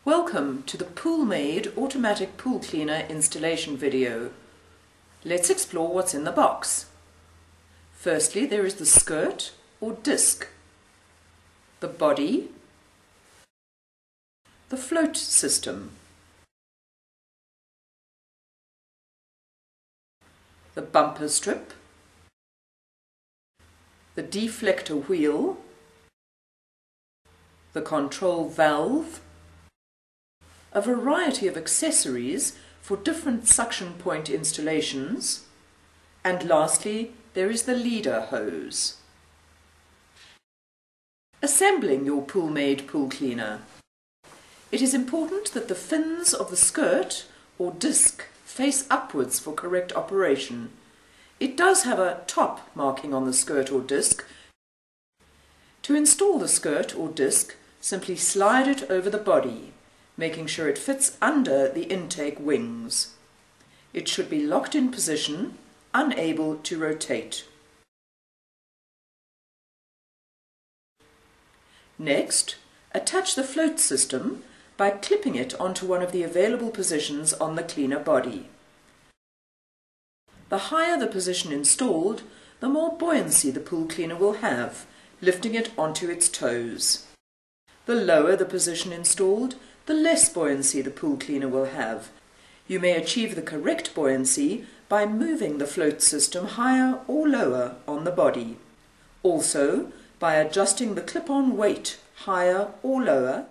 Welcome to the Poolmaid Automatic Pool Cleaner Installation video. Let's explore what's in the box. Firstly, there is the skirt or disc, the body, the float system, the bumper strip, the deflector wheel, the control valve, a variety of accessories for different suction point installations, and lastly there is the leader hose. Assembling your Poolmaid Pool Cleaner. It is important that the fins of the skirt or disc face upwards for correct operation. It does have a top marking on the skirt or disc. To install the skirt or disc, simply slide it over the body, making sure it fits under the intake wings. It should be locked in position, unable to rotate. Next, attach the float system by clipping it onto one of the available positions on the cleaner body. The higher the position installed, the more buoyancy the pool cleaner will have, lifting it onto its toes. The lower the position installed, the less buoyancy the pool cleaner will have. You may achieve the correct buoyancy by moving the float system higher or lower on the body. Also, by adjusting the clip-on weight higher or lower.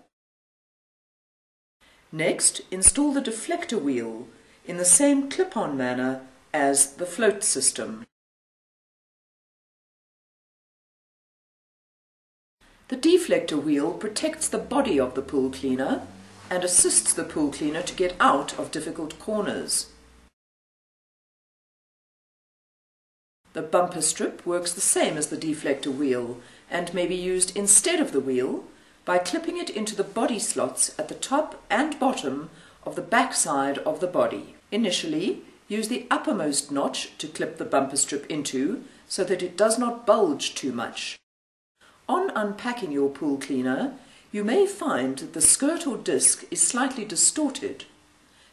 Next, install the deflector wheel in the same clip-on manner as the float system. The deflector wheel protects the body of the pool cleaner and assists the pool cleaner to get out of difficult corners. The bumper strip works the same as the deflector wheel and may be used instead of the wheel by clipping it into the body slots at the top and bottom of the back side of the body. Initially, use the uppermost notch to clip the bumper strip into so that it does not bulge too much. On unpacking your pool cleaner, you may find that the skirt or disc is slightly distorted.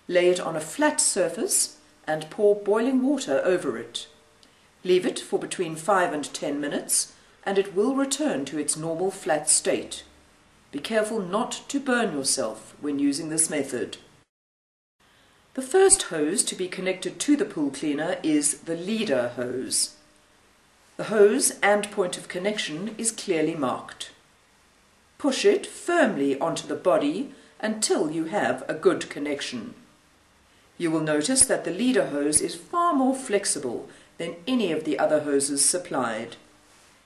Lay it on a flat surface and pour boiling water over it. Leave it for between 5 and 10 minutes and it will return to its normal flat state. Be careful not to burn yourself when using this method. The first hose to be connected to the pool cleaner is the leader hose. The hose and point of connection is clearly marked. Push it firmly onto the body until you have a good connection. You will notice that the leader hose is far more flexible than any of the other hoses supplied.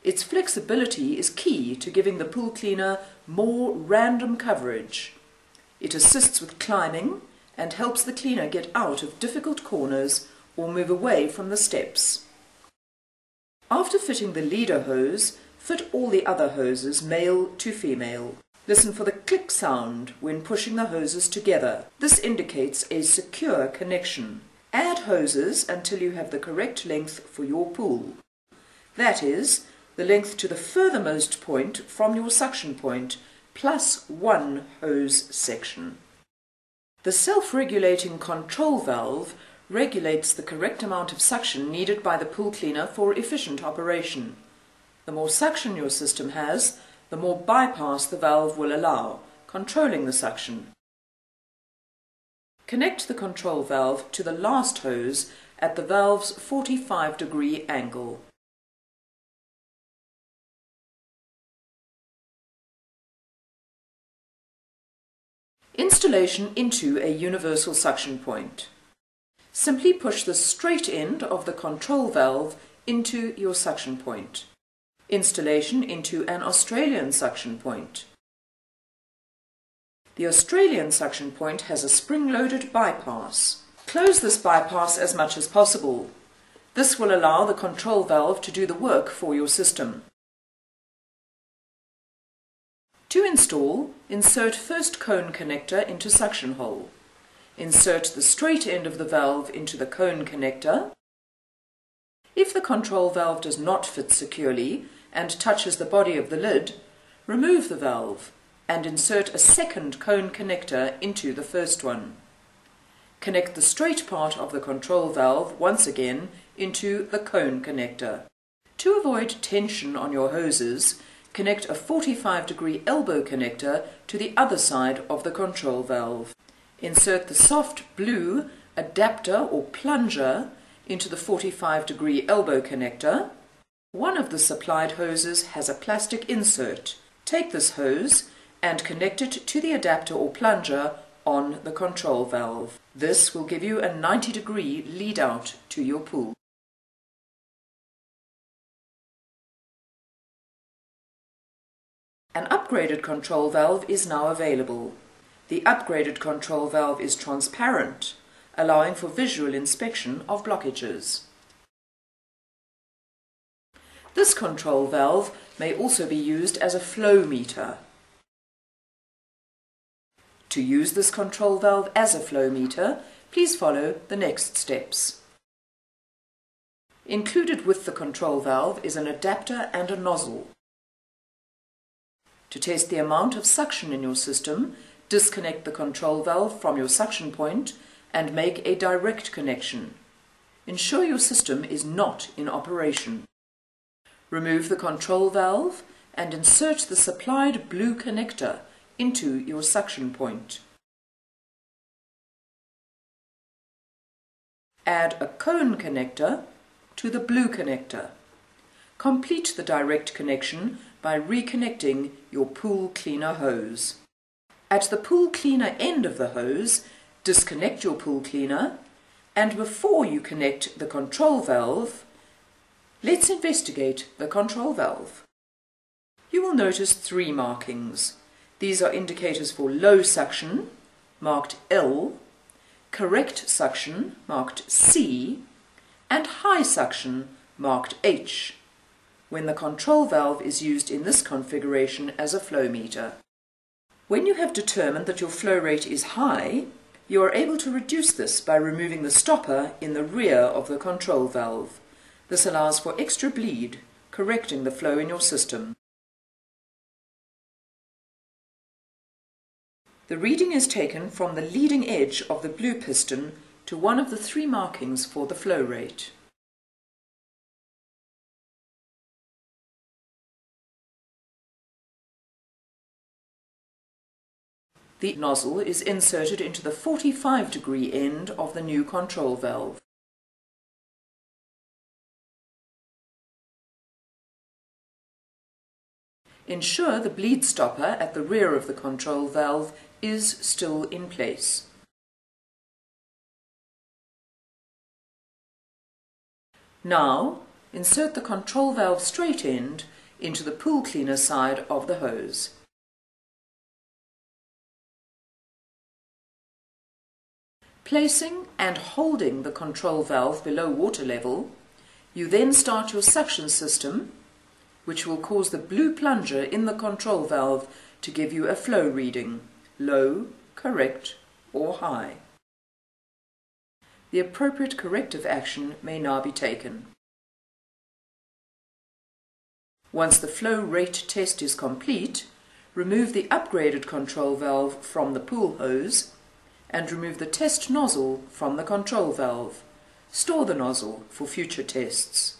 Its flexibility is key to giving the pool cleaner more random coverage. It assists with climbing and helps the cleaner get out of difficult corners or move away from the steps. After fitting the leader hose, fit all the other hoses male to female. Listen for the click sound when pushing the hoses together. This indicates a secure connection. Add hoses until you have the correct length for your pool. That is, the length to the furthermost point from your suction point plus one hose section. The self-regulating control valve regulates the correct amount of suction needed by the pool cleaner for efficient operation. The more suction your system has, the more bypass the valve will allow, controlling the suction. Connect the control valve to the last hose at the valve's 45-degree angle. Installation into a universal suction point. Simply push the straight end of the control valve into your suction point. Installation into an Australian suction point. The Australian suction point has a spring-loaded bypass. Close this bypass as much as possible. This will allow the control valve to do the work for your system. To install, insert first cone connector into suction hole. Insert the straight end of the valve into the cone connector. If the control valve does not fit securely and touches the body of the lid, remove the valve. and insert a second cone connector into the first one. Connect the straight part of the control valve once again into the cone connector. To avoid tension on your hoses, connect a 45-degree elbow connector to the other side of the control valve. Insert the soft blue adapter or plunger into the 45-degree elbow connector. One of the supplied hoses has a plastic insert. Take this hose and connect it to the adapter or plunger on the control valve. This will give you a 90-degree lead out to your pool. An upgraded control valve is now available. The upgraded control valve is transparent, allowing for visual inspection of blockages. This control valve may also be used as a flow meter. To use this control valve as a flow meter, please follow the next steps. Included with the control valve is an adapter and a nozzle. To test the amount of suction in your system, disconnect the control valve from your suction point and make a direct connection. Ensure your system is not in operation. Remove the control valve and insert the supplied blue connector into your suction point. Add a cone connector to the blue connector. Complete the direct connection by reconnecting your pool cleaner hose. At the pool cleaner end of the hose, disconnect your pool cleaner, and before you connect the control valve, let's investigate the control valve. You will notice 3 markings. These are indicators for low suction, marked L, correct suction, marked C, and high suction, marked H, when the control valve is used in this configuration as a flow meter. When you have determined that your flow rate is high, you are able to reduce this by removing the stopper in the rear of the control valve. This allows for extra bleed, correcting the flow in your system. The reading is taken from the leading edge of the blue piston to one of the 3 markings for the flow rate. The nozzle is inserted into the 45-degree end of the new control valve. Ensure the bleed stopper at the rear of the control valve is still in place. Now, insert the control valve straight end into the pool cleaner side of the hose. Placing and holding the control valve below water level, you then start your suction system, which will cause the blue plunger in the control valve to give you a flow reading, low, correct, or high. The appropriate corrective action may now be taken. Once the flow rate test is complete, remove the upgraded control valve from the pool hose and remove the test nozzle from the control valve. Store the nozzle for future tests.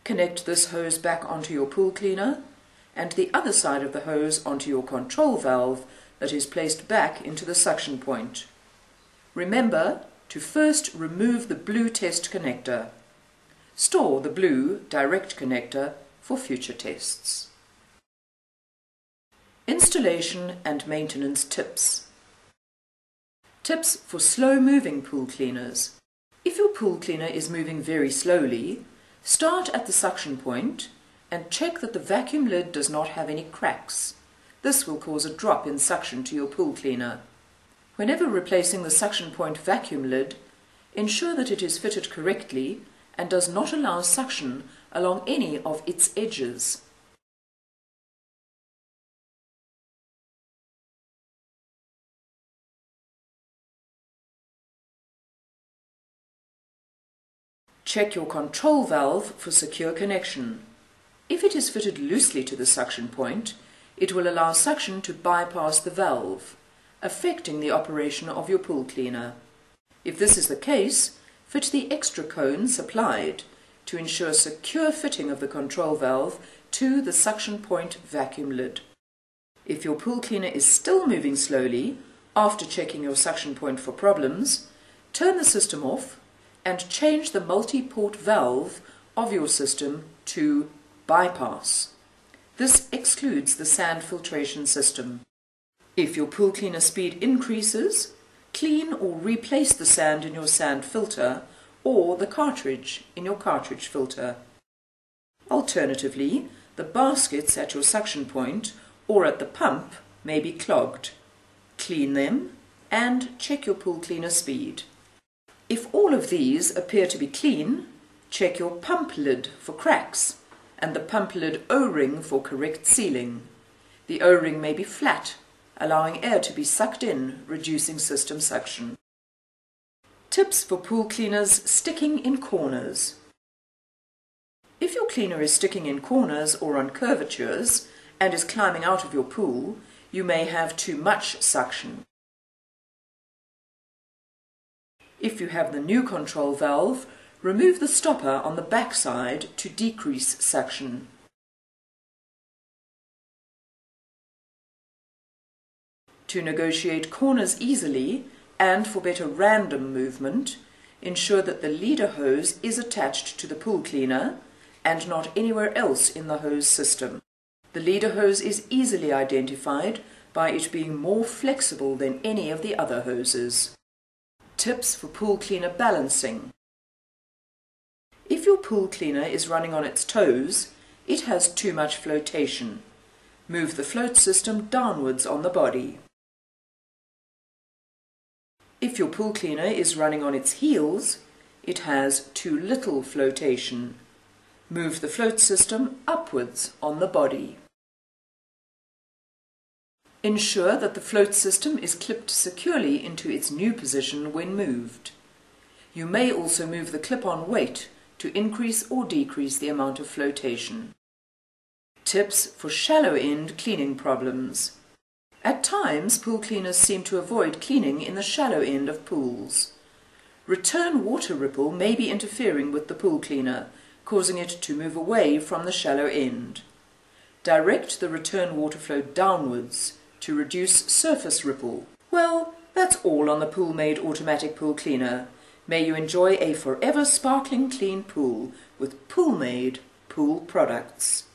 Connect this hose back onto your pool cleaner and the other side of the hose onto your control valve that is placed back into the suction point. Remember to first remove the blue test connector. Store the blue direct connector for future tests. Installation and maintenance tips. Tips for slow-moving pool cleaners. If your pool cleaner is moving very slowly, start at the suction point and check that the vacuum lid does not have any cracks. This will cause a drop in suction to your pool cleaner. Whenever replacing the suction point vacuum lid, ensure that it is fitted correctly and does not allow suction along any of its edges. Check your control valve for secure connection. If it is fitted loosely to the suction point, it will allow suction to bypass the valve, affecting the operation of your pool cleaner. If this is the case, fit the extra cone supplied to ensure secure fitting of the control valve to the suction point vacuum lid. If your pool cleaner is still moving slowly, after checking your suction point for problems, turn the system off and change the multi-port valve of your system to bypass. This excludes the sand filtration system. If your pool cleaner speed increases, clean or replace the sand in your sand filter or the cartridge in your cartridge filter. Alternatively, the baskets at your suction point or at the pump may be clogged. Clean them and check your pool cleaner speed. If all of these appear to be clean, check your pump lid for cracks and the pump lid O-ring for correct sealing. The O-ring may be flat, allowing air to be sucked in, reducing system suction. Tips for pool cleaners sticking in corners. If your cleaner is sticking in corners or on curvatures and is climbing out of your pool, you may have too much suction. If you have the new control valve, remove the stopper on the back side to decrease suction. To negotiate corners easily and for better random movement, ensure that the leader hose is attached to the pool cleaner and not anywhere else in the hose system. The leader hose is easily identified by it being more flexible than any of the other hoses. Tips for pool cleaner balancing. If your pool cleaner is running on its toes, it has too much flotation. Move the float system downwards on the body. If your pool cleaner is running on its heels, it has too little flotation. Move the float system upwards on the body. Ensure that the float system is clipped securely into its new position when moved. You may also move the clip-on weight to increase or decrease the amount of flotation. Tips for shallow end cleaning problems. At times, pool cleaners seem to avoid cleaning in the shallow end of pools. Return water ripple may be interfering with the pool cleaner, causing it to move away from the shallow end. Direct the return water flow downwards to reduce surface ripple. Well, that's all on the Poolmaid Automatic Pool Cleaner. May you enjoy a forever sparkling clean pool with Poolmaid Pool products.